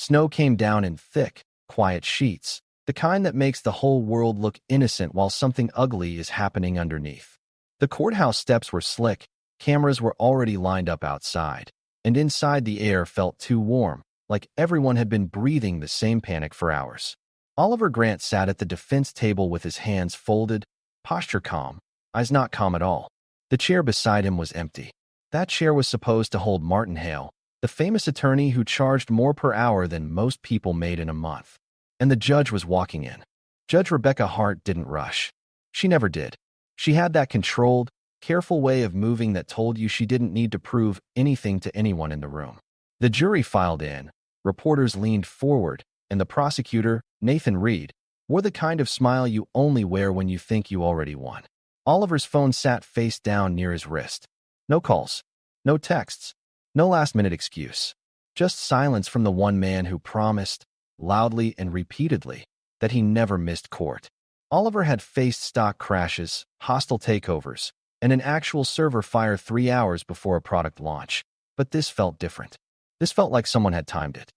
Snow came down in thick, quiet sheets, the kind that makes the whole world look innocent while something ugly is happening underneath. The courthouse steps were slick, cameras were already lined up outside, and inside the air felt too warm, like everyone had been breathing the same panic for hours. Oliver Grant sat at the defense table with his hands folded, posture calm, eyes not calm at all. The chair beside him was empty. That chair was supposed to hold Martin Hale, the famous attorney who charged more per hour than most people made in a month. And the judge was walking in. Judge Rebecca Hart didn't rush. She never did. She had that controlled, careful way of moving that told you she didn't need to prove anything to anyone in the room. The jury filed in, reporters leaned forward, and the prosecutor, Nathan Reed, wore the kind of smile you only wear when you think you already won. Oliver's phone sat face down near his wrist. No calls, no texts, no last-minute excuse. Just silence from the one man who promised, loudly and repeatedly, that he never missed court. Oliver had faced stock crashes, hostile takeovers, and an actual server fire 3 hours before a product launch. But this felt different. This felt like someone had timed it.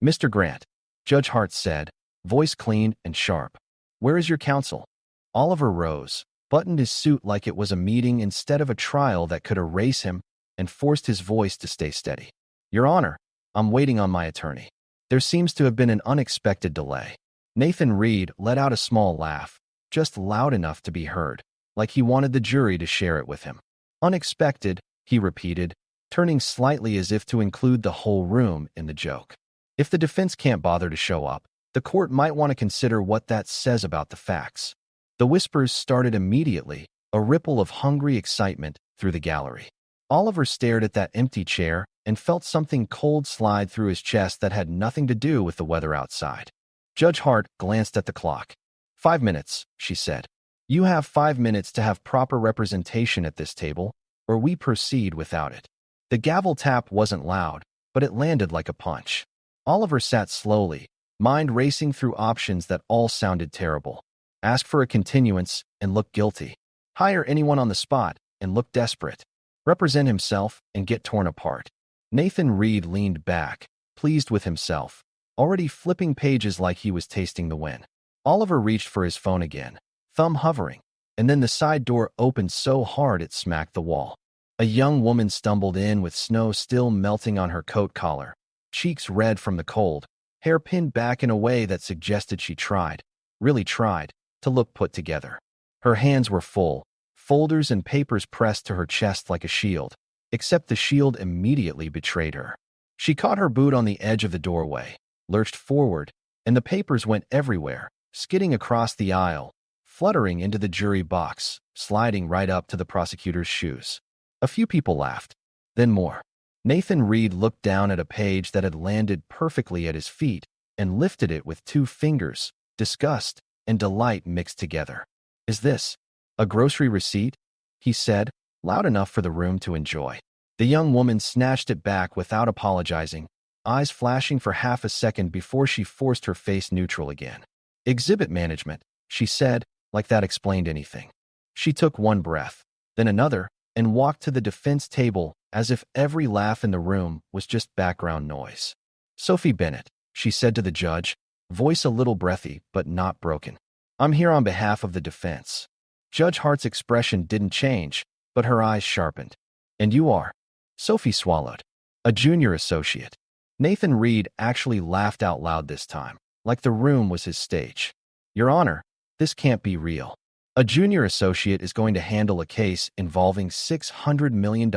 "Mr. Grant," Judge Hart said, voice clean and sharp, "where is your counsel?" Oliver rose, buttoned his suit like it was a meeting instead of a trial that could erase him, and forced his voice to stay steady. "Your Honor, I'm waiting on my attorney. There seems to have been an unexpected delay." Nathan Reed let out a small laugh, just loud enough to be heard, like he wanted the jury to share it with him. "Unexpected," he repeated, turning slightly as if to include the whole room in the joke. "If the defense can't bother to show up, the court might want to consider what that says about the facts." The whispers started immediately, a ripple of hungry excitement through the gallery. Oliver stared at that empty chair and felt something cold slide through his chest that had nothing to do with the weather outside. Judge Hart glanced at the clock. 5 minutes, she said. "You have 5 minutes to have proper representation at this table, or we proceed without it." The gavel tap wasn't loud, but it landed like a punch. Oliver sat slowly, mind racing through options that all sounded terrible. Ask for a continuance and look guilty. Hire anyone on the spot and look desperate. Represent himself and get torn apart. Nathan Reed leaned back, pleased with himself, already flipping pages like he was tasting the win. Oliver reached for his phone again, thumb hovering, and then the side door opened so hard it smacked the wall. A young woman stumbled in with snow still melting on her coat collar, cheeks red from the cold, hair pinned back in a way that suggested she tried, really tried, to look put together. Her hands were full, folders and papers pressed to her chest like a shield, except the shield immediately betrayed her. She caught her boot on the edge of the doorway, lurched forward, and the papers went everywhere, skidding across the aisle, fluttering into the jury box, sliding right up to the prosecutor's shoes. A few people laughed, then more. Nathan Reed looked down at a page that had landed perfectly at his feet and lifted it with 2 fingers, disgust and delight mixed together. "Is this a grocery receipt?" he said, loud enough for the room to enjoy. The young woman snatched it back without apologizing, eyes flashing for half a second before she forced her face neutral again. "Exhibit management," she said, like that explained anything. She took one breath, then another, and walked to the defense table as if every laugh in the room was just background noise. "Sophie Bennett," she said to the judge, voice a little breathy but not broken. "I'm here on behalf of the defense." Judge Hart's expression didn't change, but her eyes sharpened. "And you are?" Sophie swallowed. "A junior associate." Nathan Reed actually laughed out loud this time, like the room was his stage. "Your Honor, this can't be real. A junior associate is going to handle a case involving $600 million.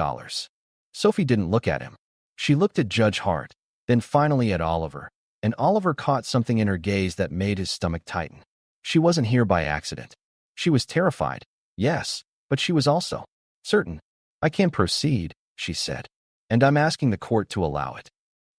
Sophie didn't look at him. She looked at Judge Hart, then finally at Oliver, and Oliver caught something in her gaze that made his stomach tighten. She wasn't here by accident. She was terrified, yes, but she was also certain. "I can proceed," she said, "and I'm asking the court to allow it."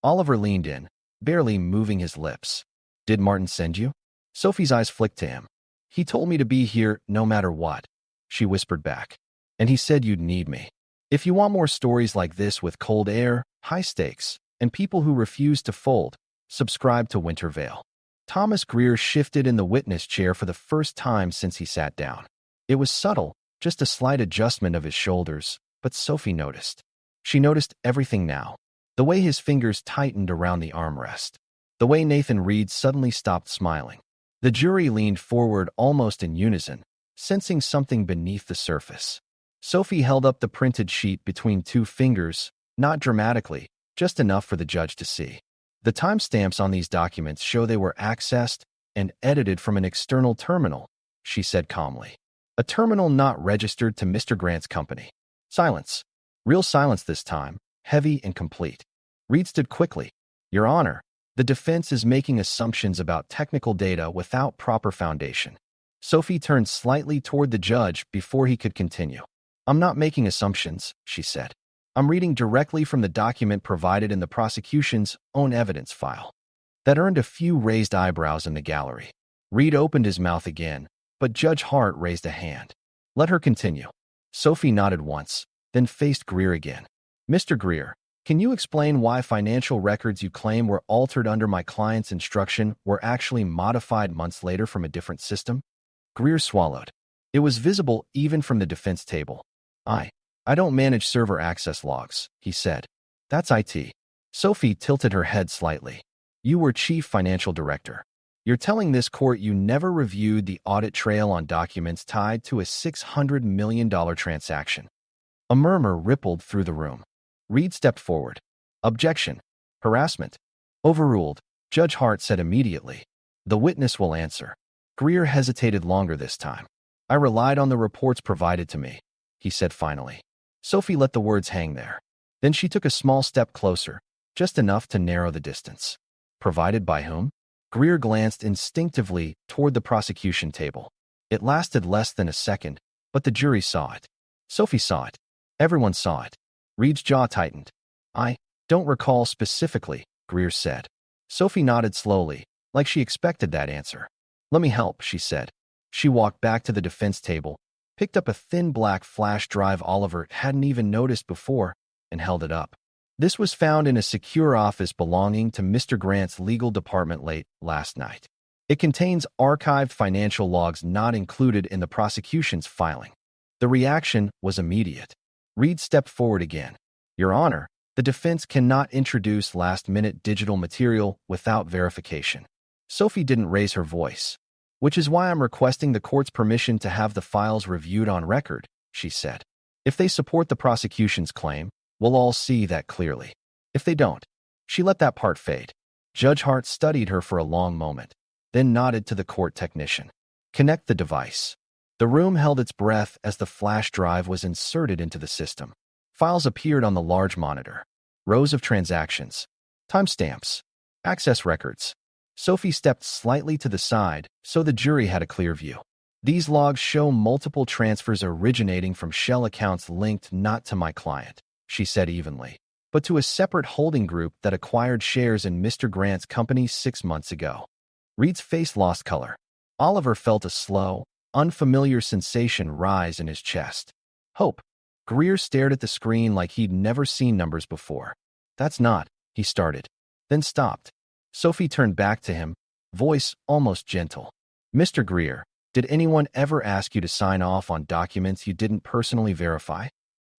Oliver leaned in, barely moving his lips. "Did Martin send you?" Sophie's eyes flicked to him. "He told me to be here no matter what," she whispered back. "And he said you'd need me. If you want more stories like this with cold air, high stakes, and people who refuse to fold, subscribe to Winter Veil." Thomas Greer shifted in the witness chair for the first time since he sat down. It was subtle, just a slight adjustment of his shoulders, but Sophie noticed. She noticed everything now. The way his fingers tightened around the armrest. The way Nathan Reed suddenly stopped smiling. The jury leaned forward almost in unison, sensing something beneath the surface. Sophie held up the printed sheet between two fingers, not dramatically, just enough for the judge to see. The timestamps on these documents show they were accessed and edited from an external terminal, she said calmly. A terminal not registered to Mr. Grant's company. Silence. Real silence this time, heavy and complete. Reed stood quickly. Your Honor, the defense is making assumptions about technical data without proper foundation. Sophie turned slightly toward the judge before he could continue. I'm not making assumptions, she said. I'm reading directly from the document provided in the prosecution's own evidence file. That earned a few raised eyebrows in the gallery. Reed opened his mouth again, but Judge Hart raised a hand. Let her continue. Sophie nodded once, then faced Greer again. Mr. Greer, can you explain why financial records you claim were altered under my client's instruction were actually modified months later from a different system? Greer swallowed. It was visible even from the defense table. I don't manage server access logs, he said. That's IT. Sophie tilted her head slightly. You were chief financial director. You're telling this court you never reviewed the audit trail on documents tied to a $600 million transaction. A murmur rippled through the room. Reed stepped forward. Objection. Harassment. Overruled, Judge Hart said immediately. The witness will answer. Greer hesitated longer this time. I relied on the reports provided to me, he said finally. Sophie let the words hang there. Then she took a small step closer, just enough to narrow the distance. Provided by whom? Greer glanced instinctively toward the prosecution table. It lasted less than a second, but the jury saw it. Sophie saw it. Everyone saw it. Reed's jaw tightened. I don't recall specifically, Greer said. Sophie nodded slowly, like she expected that answer. Let me help, she said. She walked back to the defense table, picked up a thin black flash drive Oliver hadn't even noticed before, and held it up. This was found in a secure office belonging to Mr. Grant's legal department late last night. It contains archived financial logs not included in the prosecution's filing. The reaction was immediate. Reed stepped forward again. Your Honor, the defense cannot introduce last-minute digital material without verification. Sophie didn't raise her voice. Which is why I'm requesting the court's permission to have the files reviewed on record, she said. If they support the prosecution's claim, we'll all see that clearly. If they don't, she let that part fade. Judge Hart studied her for a long moment, then nodded to the court technician. Connect the device. The room held its breath as the flash drive was inserted into the system. Files appeared on the large monitor. Rows of transactions. Timestamps. Access records. Sophie stepped slightly to the side so the jury had a clear view. These logs show multiple transfers originating from shell accounts linked not to my client, she said evenly, but to a separate holding group that acquired shares in Mr. Grant's company 6 months ago. Reed's face lost color. Oliver felt a slow, unfamiliar sensation rise in his chest. Hope. Greer stared at the screen like he'd never seen numbers before. That's not, he started, then stopped. Sophie turned back to him, voice almost gentle. Mr. Greer, did anyone ever ask you to sign off on documents you didn't personally verify?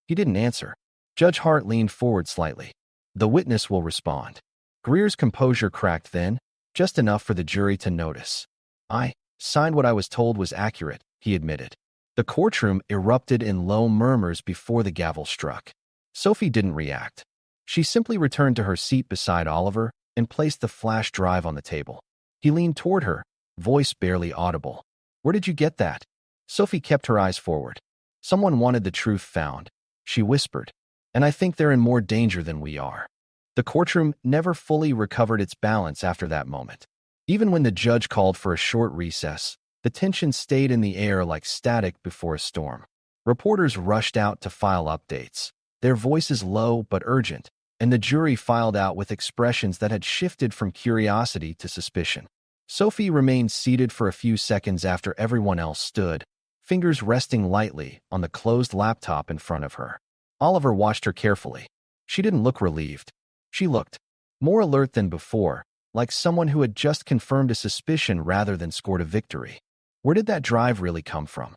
He didn't answer. Judge Hart leaned forward slightly. The witness will respond. Greer's composure cracked then, just enough for the jury to notice. I signed what I was told was accurate, he admitted. The courtroom erupted in low murmurs before the gavel struck. Sophie didn't react. She simply returned to her seat beside Oliver and placed the flash drive on the table. He leaned toward her, voice barely audible. Where did you get that? Sophie kept her eyes forward. Someone wanted the truth found, she whispered, and I think they're in more danger than we are. The courtroom never fully recovered its balance after that moment. Even when the judge called for a short recess, the tension stayed in the air like static before a storm. Reporters rushed out to file updates, their voices low but urgent, and the jury filed out with expressions that had shifted from curiosity to suspicion. Sophie remained seated for a few seconds after everyone else stood, fingers resting lightly on the closed laptop in front of her. Oliver watched her carefully. She didn't look relieved. She looked more alert than before, like someone who had just confirmed a suspicion rather than scored a victory. Where did that drive really come from?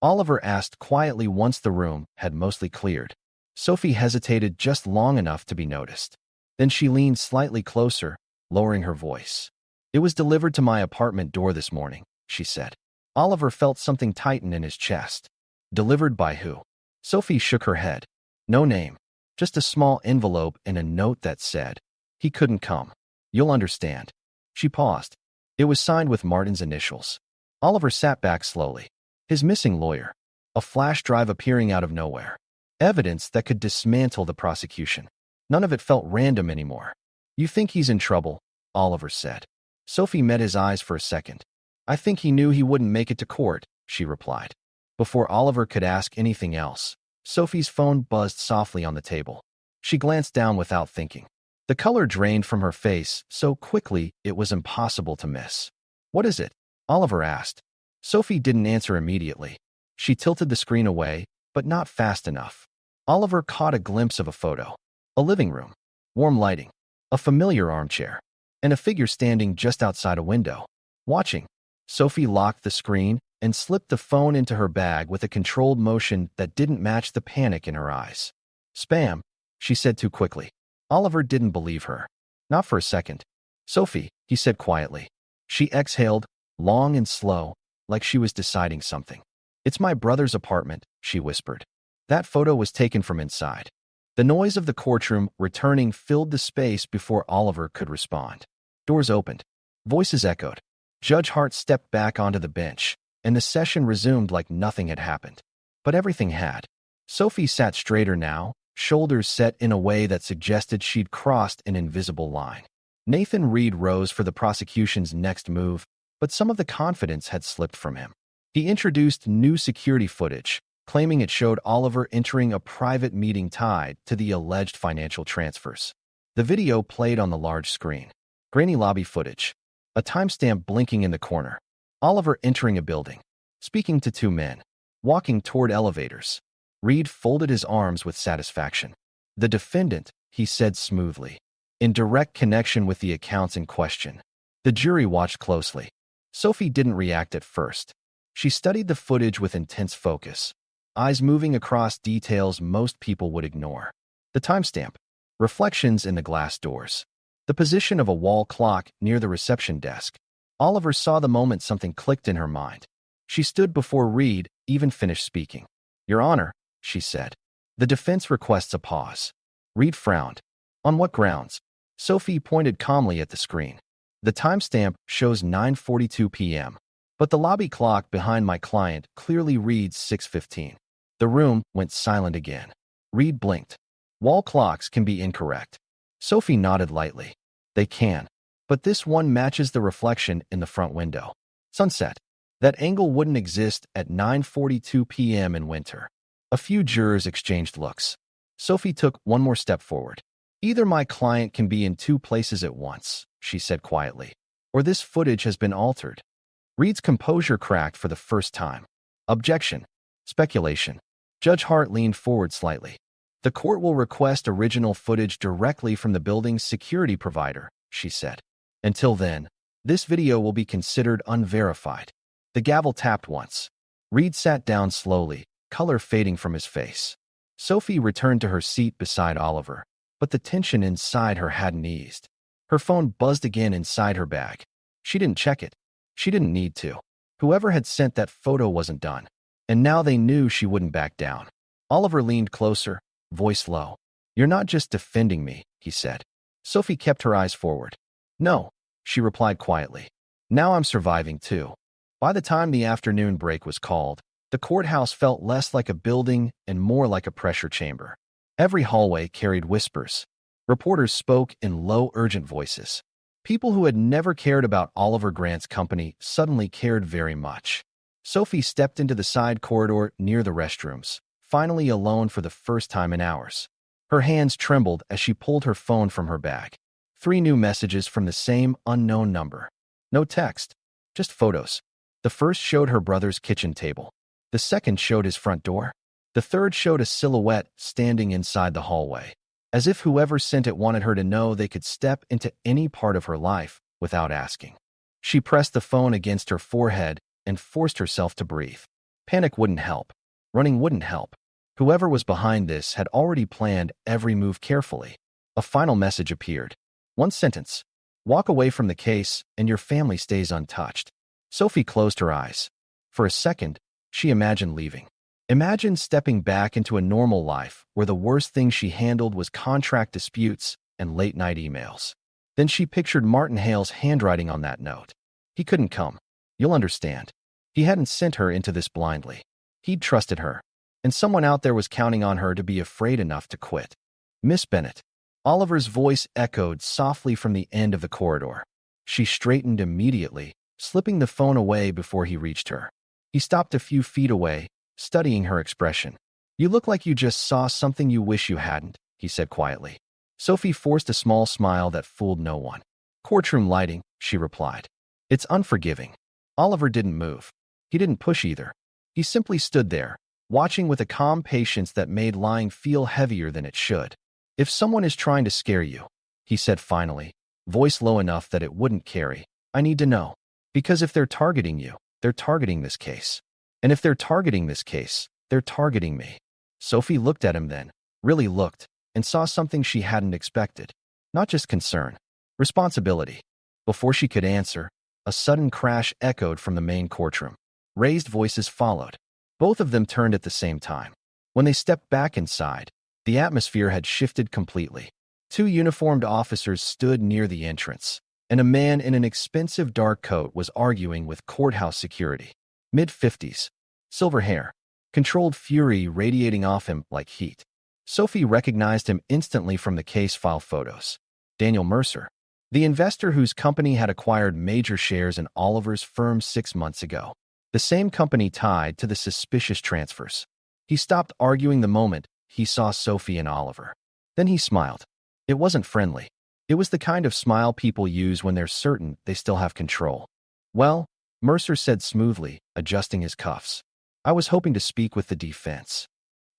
Oliver asked quietly once the room had mostly cleared. Sophie hesitated just long enough to be noticed. Then she leaned slightly closer, lowering her voice. "It was delivered to my apartment door this morning," she said. Oliver felt something tighten in his chest. "Delivered by who?" Sophie shook her head. "No name. Just a small envelope and a note that said, 'He couldn't come. You'll understand.'" She paused. It was signed with Martin's initials. Oliver sat back slowly. His missing lawyer. A flash drive appearing out of nowhere. Evidence that could dismantle the prosecution. None of it felt random anymore. "You think he's in trouble?" Oliver said. Sophie met his eyes for a second. "I think he knew he wouldn't make it to court," she replied. Before Oliver could ask anything else, Sophie's phone buzzed softly on the table. She glanced down without thinking. The color drained from her face so quickly it was impossible to miss. "What is it?" Oliver asked. Sophie didn't answer immediately. She tilted the screen away, but not fast enough. Oliver caught a glimpse of a photo. A living room. Warm lighting. A familiar armchair. And a figure standing just outside a window. Watching. Sophie locked the screen and slipped the phone into her bag with a controlled motion that didn't match the panic in her eyes. "Spam," she said too quickly. Oliver didn't believe her. Not for a second. "Sophie," he said quietly. She exhaled, long and slow, like she was deciding something. "It's my brother's apartment," she whispered. That photo was taken from inside. The noise of the courtroom returning filled the space before Oliver could respond. Doors opened. Voices echoed. Judge Hart stepped back onto the bench, and the session resumed like nothing had happened. But everything had. Sophie sat straighter now, shoulders set in a way that suggested she'd crossed an invisible line. Nathan Reed rose for the prosecution's next move, but some of the confidence had slipped from him. He introduced new security footage, claiming it showed Oliver entering a private meeting tied to the alleged financial transfers. The video played on the large screen. Grainy lobby footage. A timestamp blinking in the corner. Oliver entering a building. Speaking to two men. Walking toward elevators. Reed folded his arms with satisfaction. "The defendant," he said smoothly, "in direct connection with the accounts in question." The jury watched closely. Sophie didn't react at first. She studied the footage with intense focus, eyes moving across details most people would ignore. The timestamp. Reflections in the glass doors. The position of a wall clock near the reception desk. Oliver saw the moment something clicked in her mind. She stood before Reed, even finished speaking. "Your Honor," she said. "The defense requests a pause." Reed frowned. "On what grounds?" Sophie pointed calmly at the screen. "The timestamp shows 9:42 p.m., but the lobby clock behind my client clearly reads 6:15. The room went silent again. Reed blinked. "Wall clocks can be incorrect." Sophie nodded lightly. "They can. But this one matches the reflection in the front window. Sunset. That angle wouldn't exist at 9:42 p.m. in winter." A few jurors exchanged looks. Sophie took one more step forward. "Either my client can be in two places at once," she said quietly, "or this footage has been altered." Reed's composure cracked for the first time. "Objection. Speculation." Judge Hart leaned forward slightly. "The court will request original footage directly from the building's security provider," she said. "Until then, this video will be considered unverified." The gavel tapped once. Reed sat down slowly, color fading from his face. Sophie returned to her seat beside Oliver, but the tension inside her hadn't eased. Her phone buzzed again inside her bag. She didn't check it. She didn't need to. Whoever had sent that photo wasn't done. And now they knew she wouldn't back down. Oliver leaned closer, voice low. "You're not just defending me," he said. Sophie kept her eyes forward. "No," she replied quietly. "Now I'm surviving too." By the time the afternoon break was called, the courthouse felt less like a building and more like a pressure chamber. Every hallway carried whispers. Reporters spoke in low, urgent voices. People who had never cared about Oliver Grant's company suddenly cared very much. Sophie stepped into the side corridor near the restrooms, finally alone for the first time in hours. Her hands trembled as she pulled her phone from her bag. 3 new messages from the same unknown number. No text, just photos. The first showed her brother's kitchen table. The second showed his front door. The third showed a silhouette standing inside the hallway, as if whoever sent it wanted her to know they could step into any part of her life without asking. She pressed the phone against her forehead and forced herself to breathe. Panic wouldn't help. Running wouldn't help. Whoever was behind this had already planned every move carefully. A final message appeared. One sentence. Walk away from the case, and your family stays untouched. Sophie closed her eyes. For a second, she imagined leaving. Imagine stepping back into a normal life where the worst thing she handled was contract disputes and late-night emails. Then she pictured Martin Hale's handwriting on that note. He couldn't come. You'll understand. He hadn't sent her into this blindly. He'd trusted her. And someone out there was counting on her to be afraid enough to quit. Miss Bennet. Oliver's voice echoed softly from the end of the corridor. She straightened immediately, slipping the phone away before he reached her. He stopped a few feet away, studying her expression. You look like you just saw something you wish you hadn't, he said quietly. Sophie forced a small smile that fooled no one. Courtroom lighting, she replied. It's unforgiving. Oliver didn't move. He didn't push either. He simply stood there, watching with a calm patience that made lying feel heavier than it should. If someone is trying to scare you, he said finally, voice low enough that it wouldn't carry, I need to know. Because if they're targeting you, they're targeting this case. And if they're targeting this case, they're targeting me. Sophie looked at him then, really looked, and saw something she hadn't expected. Not just concern, responsibility. Before she could answer, a sudden crash echoed from the main courtroom. Raised voices followed. Both of them turned at the same time. When they stepped back inside, the atmosphere had shifted completely. Two uniformed officers stood near the entrance, and a man in an expensive dark coat was arguing with courthouse security. Mid-50s, silver hair, controlled fury radiating off him like heat. Sophie recognized him instantly from the case file photos. Daniel Mercer, the investor whose company had acquired major shares in Oliver's firm 6 months ago. The same company tied to the suspicious transfers. He stopped arguing the moment he saw Sophie and Oliver. Then he smiled. It wasn't friendly. It was the kind of smile people use when they're certain they still have control. Well, Mercer said smoothly, adjusting his cuffs. I was hoping to speak with the defense.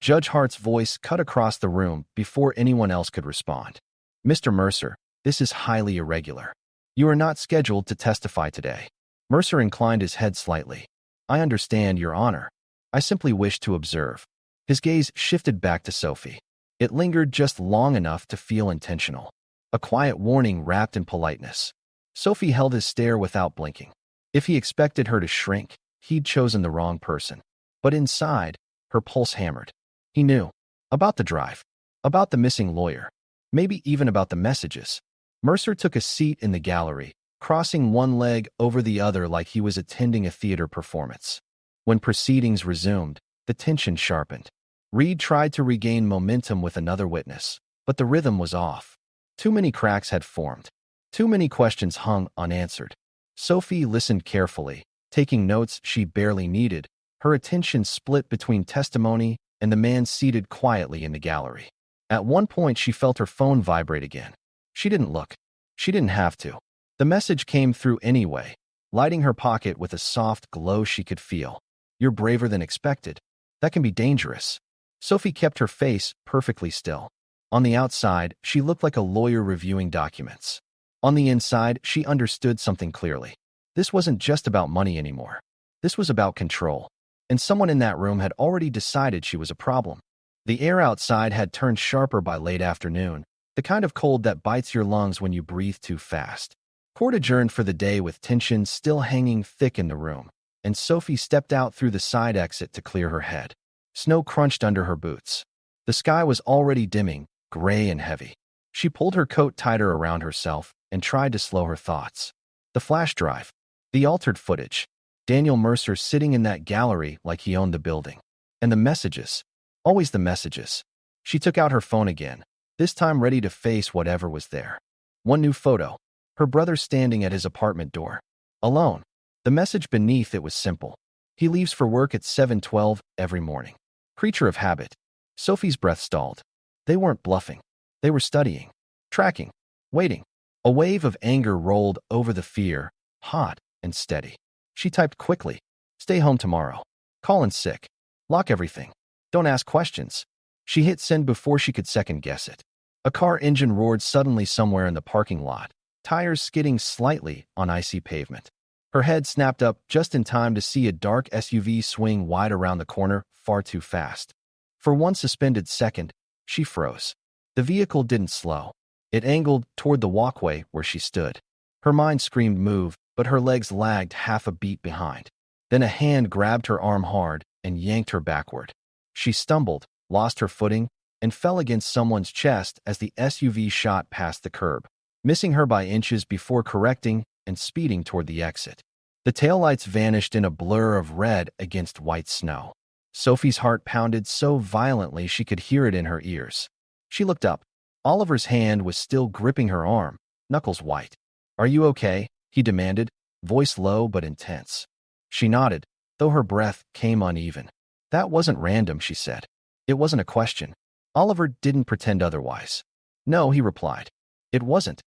Judge Hart's voice cut across the room before anyone else could respond. Mr. Mercer, this is highly irregular. You are not scheduled to testify today. Mercer inclined his head slightly. I understand, Your Honor. I simply wish to observe. His gaze shifted back to Sophie. It lingered just long enough to feel intentional. A quiet warning wrapped in politeness. Sophie held his stare without blinking. If he expected her to shrink, he'd chosen the wrong person. But inside, her pulse hammered. He knew. About the drive. About the missing lawyer. Maybe even about the messages. Mercer took a seat in the gallery, crossing one leg over the other like he was attending a theater performance. When proceedings resumed, the tension sharpened. Reed tried to regain momentum with another witness, but the rhythm was off. Too many cracks had formed. Too many questions hung unanswered. Sophie listened carefully, taking notes she barely needed, her attention split between testimony and the man seated quietly in the gallery. At one point, she felt her phone vibrate again. She didn't look. She didn't have to. The message came through anyway, lighting her pocket with a soft glow she could feel. You're braver than expected. That can be dangerous. Sophie kept her face perfectly still. On the outside, she looked like a lawyer reviewing documents. On the inside, she understood something clearly. This wasn't just about money anymore. This was about control. And someone in that room had already decided she was a problem. The air outside had turned sharper by late afternoon, the kind of cold that bites your lungs when you breathe too fast. Court adjourned for the day with tension still hanging thick in the room, and Sophie stepped out through the side exit to clear her head. Snow crunched under her boots. The sky was already dimming, gray and heavy. She pulled her coat tighter around herself and tried to slow her thoughts. The flash drive. The altered footage. Daniel Mercer sitting in that gallery like he owned the building. And the messages. Always the messages. She took out her phone again, this time ready to face whatever was there. One new photo. Her brother standing at his apartment door. Alone. The message beneath it was simple. He leaves for work at 7:12 every morning. Creature of habit. Sophie's breath stalled. They weren't bluffing. They were studying. Tracking. Waiting. A wave of anger rolled over the fear, hot and steady. She typed quickly. Stay home tomorrow. Call in sick. Lock everything. Don't ask questions. She hit send before she could second-guess it. A car engine roared suddenly somewhere in the parking lot, tires skidding slightly on icy pavement. Her head snapped up just in time to see a dark SUV swing wide around the corner far too fast. For one suspended second, she froze. The vehicle didn't slow. It angled toward the walkway where she stood. Her mind screamed move, but her legs lagged half a beat behind. Then a hand grabbed her arm hard and yanked her backward. She stumbled, lost her footing, and fell against someone's chest as the SUV shot past the curb, missing her by inches before correcting and speeding toward the exit. The taillights vanished in a blur of red against white snow. Sophie's heart pounded so violently she could hear it in her ears. She looked up. Oliver's hand was still gripping her arm, knuckles white. "Are you okay?" he demanded, voice low but intense. She nodded, though her breath came uneven. "That wasn't random," she said. "It wasn't a question." Oliver didn't pretend otherwise. "No," he replied. "It wasn't."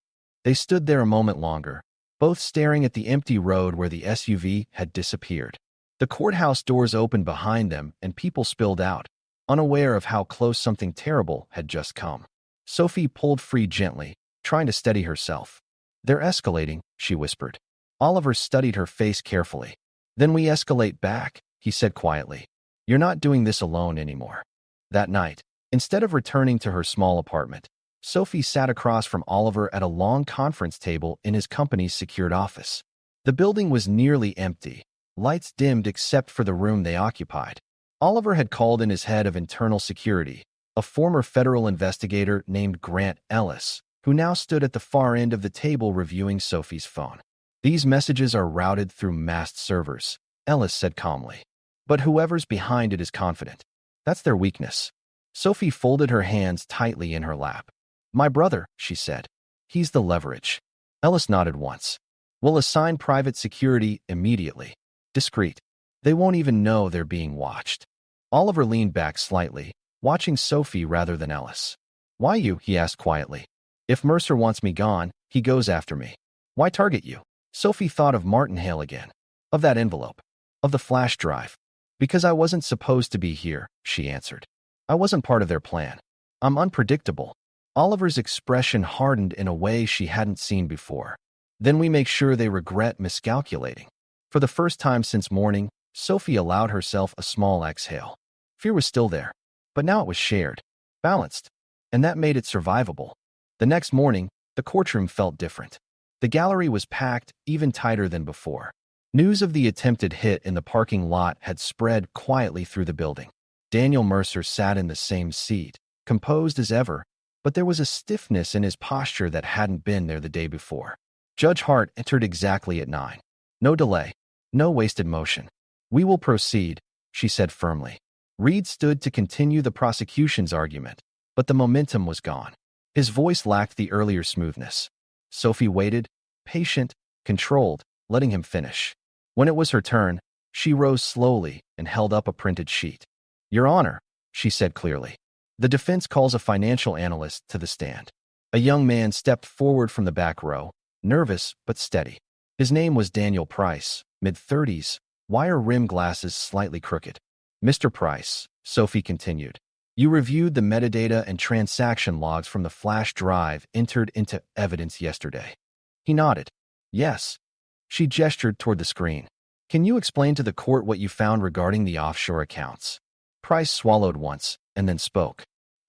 They stood there a moment longer, both staring at the empty road where the SUV had disappeared. The courthouse doors opened behind them and people spilled out, unaware of how close something terrible had just come. Sophie pulled free gently, trying to steady herself. "They're escalating," she whispered. Oliver studied her face carefully. "Then we escalate back," he said quietly. "You're not doing this alone anymore." That night, instead of returning to her small apartment, Sophie sat across from Oliver at a long conference table in his company's secured office. The building was nearly empty, lights dimmed except for the room they occupied. Oliver had called in his head of internal security, a former federal investigator named Grant Ellis, who now stood at the far end of the table reviewing Sophie's phone. "These messages are routed through masked servers," Ellis said calmly. "But whoever's behind it is confident. That's their weakness." Sophie folded her hands tightly in her lap. "My brother," she said. "He's the leverage." Ellis nodded once. "We'll assign private security immediately. Discreet. They won't even know they're being watched." Oliver leaned back slightly, watching Sophie rather than Ellis. "Why you?" he asked quietly. "If Mercer wants me gone, he goes after me. Why target you?" Sophie thought of Martin Hale again, of that envelope, of the flash drive. "Because I wasn't supposed to be here," she answered. "I wasn't part of their plan. I'm unpredictable." Oliver's expression hardened in a way she hadn't seen before. "Then we make sure they regret miscalculating." For the first time since morning, Sophie allowed herself a small exhale. Fear was still there, but now it was shared, balanced, and that made it survivable. The next morning, the courtroom felt different. The gallery was packed even tighter than before. News of the attempted hit in the parking lot had spread quietly through the building. Daniel Mercer sat in the same seat, composed as ever, but there was a stiffness in his posture that hadn't been there the day before. Judge Hart entered exactly at 9. No delay, no wasted motion. "We will proceed," she said firmly. Reed stood to continue the prosecution's argument, but the momentum was gone. His voice lacked the earlier smoothness. Sophie waited, patient, controlled, letting him finish. When it was her turn, she rose slowly and held up a printed sheet. "Your Honor," she said clearly. "The defense calls a financial analyst to the stand." A young man stepped forward from the back row, nervous but steady. His name was Daniel Price, mid-30s, wire-rimmed glasses slightly crooked. "Mr. Price," Sophie continued, "you reviewed the metadata and transaction logs from the flash drive entered into evidence yesterday." He nodded. "Yes." She gestured toward the screen. "Can you explain to the court what you found regarding the offshore accounts?" Price swallowed once and then spoke.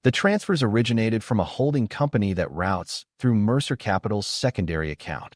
"The transfers originated from a holding company that routes through Mercer Capital's secondary account."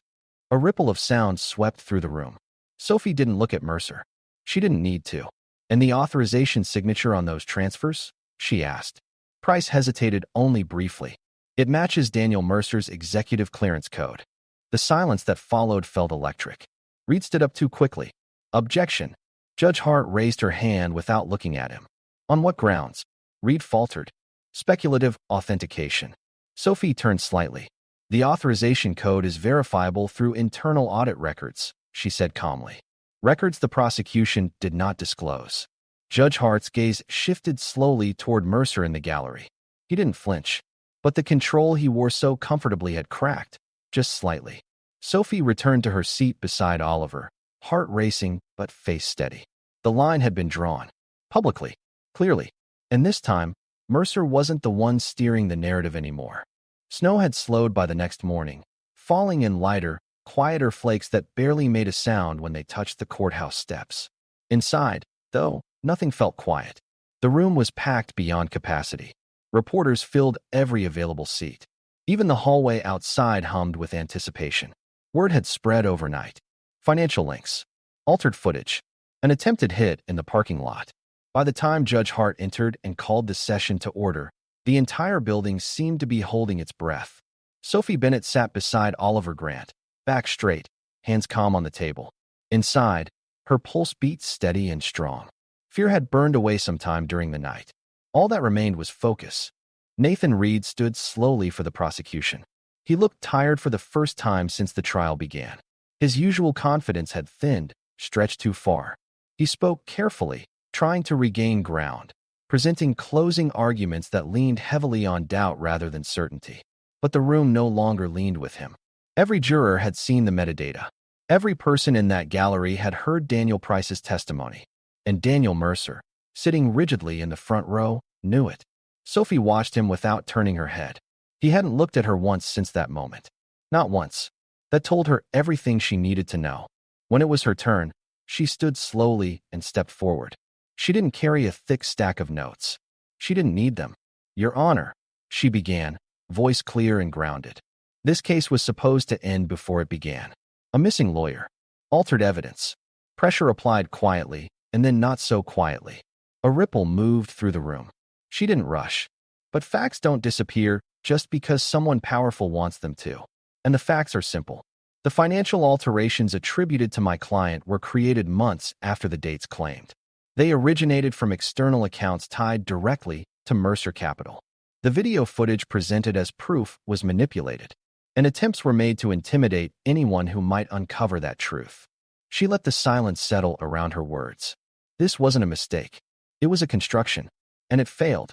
A ripple of sound swept through the room. Sophie didn't look at Mercer. She didn't need to. "And the authorization signature on those transfers?" she asked. Price hesitated only briefly. "It matches Daniel Mercer's executive clearance code." The silence that followed felt electric. Reed stood up too quickly. "Objection." Judge Hart raised her hand without looking at him. "On what grounds?" Reed faltered. "Speculative authentication." Sophie turned slightly. "The authorization code is verifiable through internal audit records," she said calmly. Records the prosecution did not disclose. Judge Hart's gaze shifted slowly toward Mercer in the gallery. He didn't flinch, but the control he wore so comfortably had cracked, just slightly. Sophie returned to her seat beside Oliver, heart racing but face steady. The line had been drawn. Publicly. Clearly. And this time, Mercer wasn't the one steering the narrative anymore. Snow had slowed by the next morning, falling in lighter, quieter flakes that barely made a sound when they touched the courthouse steps. Inside, though, nothing felt quiet. The room was packed beyond capacity. Reporters filled every available seat. Even the hallway outside hummed with anticipation. Word had spread overnight. Financial links, altered footage, an attempted hit in the parking lot. By the time Judge Hart entered and called the session to order, the entire building seemed to be holding its breath. Sophie Bennett sat beside Oliver Grant, back straight, hands calm on the table. Inside, her pulse beat steady and strong. Fear had burned away sometime during the night. All that remained was focus. Nathan Reed stood slowly for the prosecution. He looked tired for the first time since the trial began. His usual confidence had thinned, stretched too far. He spoke carefully, trying to regain ground, presenting closing arguments that leaned heavily on doubt rather than certainty. But the room no longer leaned with him. Every juror had seen the metadata. Every person in that gallery had heard Daniel Price's testimony. And Daniel Mercer, sitting rigidly in the front row, knew it. Sophie watched him without turning her head. He hadn't looked at her once since that moment. Not once. That told her everything she needed to know. When it was her turn, she stood slowly and stepped forward. She didn't carry a thick stack of notes. She didn't need them. "Your Honor," she began, voice clear and grounded. This case was supposed to end before it began. A missing lawyer. Altered evidence. Pressure applied quietly, and then not so quietly. A ripple moved through the room. She didn't rush. But facts don't disappear just because someone powerful wants them to. And the facts are simple. The financial alterations attributed to my client were created months after the dates claimed. They originated from external accounts tied directly to Mercer Capital. The video footage presented as proof was manipulated, and attempts were made to intimidate anyone who might uncover that truth. She let the silence settle around her words. This wasn't a mistake. It was a construction, and it failed.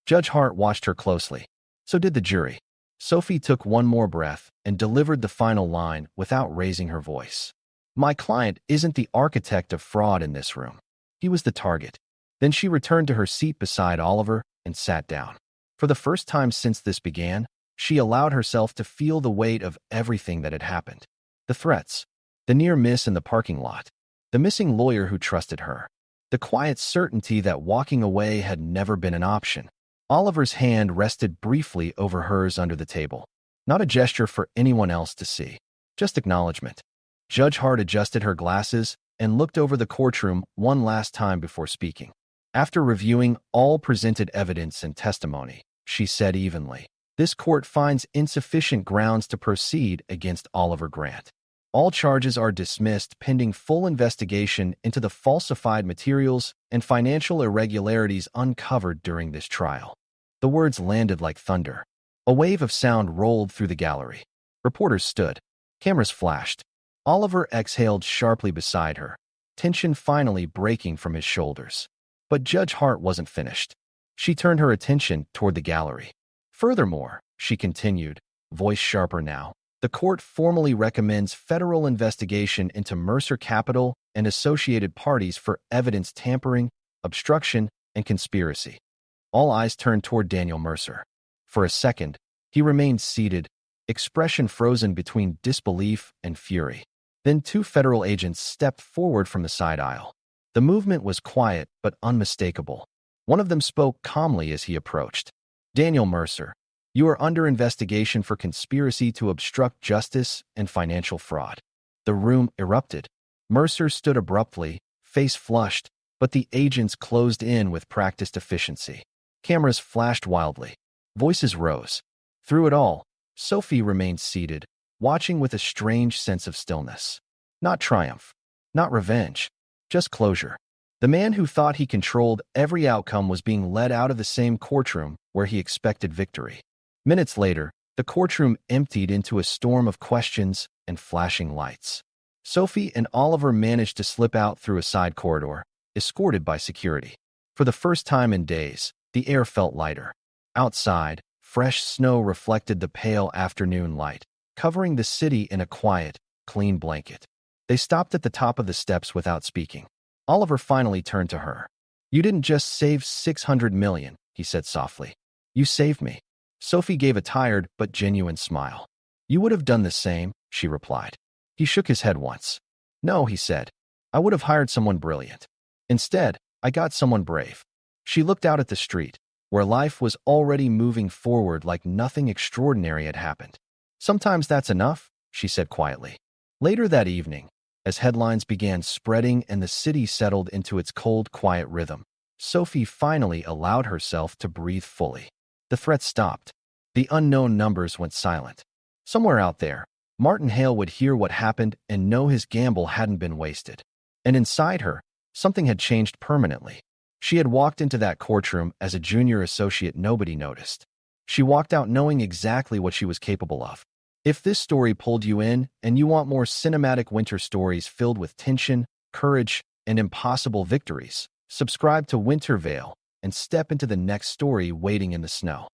Judge Hart watched her closely. So did the jury. Sophie took one more breath and delivered the final line without raising her voice. "My client isn't the architect of fraud in this room. He was the target." Then she returned to her seat beside Oliver and sat down. For the first time since this began, she allowed herself to feel the weight of everything that had happened. The threats, the near miss in the parking lot, the missing lawyer who trusted her, the quiet certainty that walking away had never been an option. Oliver's hand rested briefly over hers under the table. Not a gesture for anyone else to see, just acknowledgement. Judge Hart adjusted her glasses and looked over the courtroom one last time before speaking. After reviewing all presented evidence and testimony, she said evenly, "This court finds insufficient grounds to proceed against Oliver Grant. All charges are dismissed pending full investigation into the falsified materials and financial irregularities uncovered during this trial." The words landed like thunder. A wave of sound rolled through the gallery. Reporters stood. Cameras flashed. Oliver exhaled sharply beside her, tension finally breaking from his shoulders. But Judge Hart wasn't finished. She turned her attention toward the gallery. "Furthermore," she continued, voice sharper now, "the court formally recommends federal investigation into Mercer Capital and associated parties for evidence tampering, obstruction, and conspiracy." All eyes turned toward Daniel Mercer. For a second, he remained seated, expression frozen between disbelief and fury. Then two federal agents stepped forward from the side aisle. The movement was quiet but unmistakable. One of them spoke calmly as he approached. "Daniel Mercer, you are under investigation for conspiracy to obstruct justice and financial fraud." The room erupted. Mercer stood abruptly, face flushed, but the agents closed in with practiced efficiency. Cameras flashed wildly. Voices rose. Through it all, Sophie remained seated, watching with a strange sense of stillness. Not triumph, not revenge, just closure. The man who thought he controlled every outcome was being led out of the same courtroom where he expected victory. Minutes later, the courtroom emptied into a storm of questions and flashing lights. Sophie and Oliver managed to slip out through a side corridor, escorted by security. For the first time in days, the air felt lighter. Outside, fresh snow reflected the pale afternoon light, covering the city in a quiet, clean blanket. They stopped at the top of the steps without speaking. Oliver finally turned to her. "You didn't just save $600 million, he said softly. "You saved me." Sophie gave a tired but genuine smile. "You would have done the same," she replied. He shook his head once. "No," he said. "I would have hired someone brilliant. Instead, I got someone brave." She looked out at the street, where life was already moving forward like nothing extraordinary had happened. Sometimes that's enough, she said quietly. Later that evening, as headlines began spreading and the city settled into its cold, quiet rhythm, Sophie finally allowed herself to breathe fully. The threat stopped. The unknown numbers went silent. Somewhere out there, Martin Hale would hear what happened and know his gamble hadn't been wasted. And inside her, something had changed permanently. She had walked into that courtroom as a junior associate nobody noticed. She walked out knowing exactly what she was capable of. If this story pulled you in and you want more cinematic winter stories filled with tension, courage, and impossible victories, subscribe to Winter Veil and step into the next story waiting in the snow.